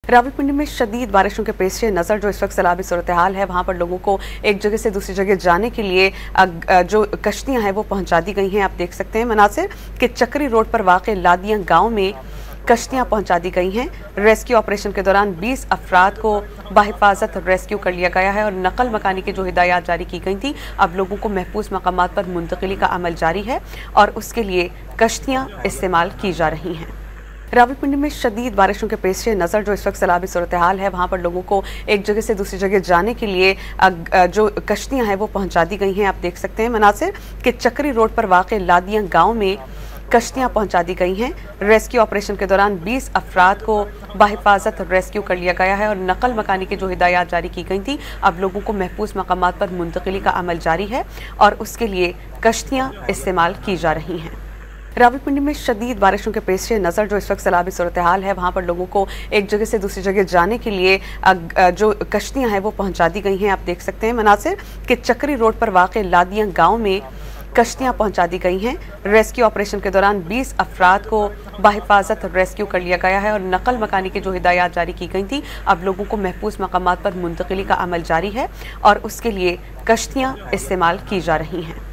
रावलपिंडी में शदीद बारिशों के पेश नज़र जो इस वक्त सैलाबी सूरत हाल है, वहाँ पर लोगों को एक जगह से दूसरी जगह जाने के लिए जो कश्तियाँ हैं वो पहुँचा दी गई हैं। आप देख सकते हैं मनासिर कि चक्री रोड पर वाक़ लादियाँ गाँव में कश्तियाँ पहुँचा दी गई हैं। रेस्क्यू ऑपरेशन के दौरान 20 अफराद को बाहिफाजत रेस्क्यू कर लिया गया है और नकल मकानी की जो हिदायत जारी की गई थी, अब लोगों को महफूज मकामात पर मुंतकिली का अमल जारी है और उसके लिए कश्तियाँ इस्तेमाल की जा रही हैं। रावलपिंडी में शदीद बारिशों के पेश नज़र जो इस वक्त सैलाबी सूरत हाल है, वहाँ पर लोगों को एक जगह से दूसरी जगह जाने के लिए जो कश्तियाँ हैं वो पहुँचा दी गई हैं। आप देख सकते हैं मनासिर कि चक्री रोड पर वाक़ लादियाँ गाँव में कश्तियाँ पहुँचा दी गई हैं। रेस्क्यू ऑपरेशन के दौरान 20 अफराद को बाहिफाजत रेस्क्यू कर लिया गया है और नकल मकानी की जो हिदायत जारी की गई थी, अब लोगों को महफूज मकामात पर मुंतकिली का अमल जारी है और उसके लिए कश्तियाँ इस्तेमाल की जा रही हैं। रावलपिंडी में शदीद बारिशों के पेश नज़र जो इस वक्त सैलाबी सूरत हाल है, वहाँ पर लोगों को एक जगह से दूसरी जगह जाने के लिए जो कश्तियाँ हैं वो पहुँचा दी गई हैं। आप देख सकते हैं मनासिर कि चक्री रोड पर वाक़ लादियाँ गाँव में कश्तियाँ पहुँचा दी गई हैं। रेस्क्यू ऑपरेशन के दौरान 20 अफराद को बाहिफाजत रेस्क्यू कर लिया गया है और नकल मकानी की जो हिदायत जारी की गई थी, अब लोगों को महफूज मकामात पर मुंतकिली का अमल जारी है और उसके लिए कश्तियाँ इस्तेमाल की जा रही हैं।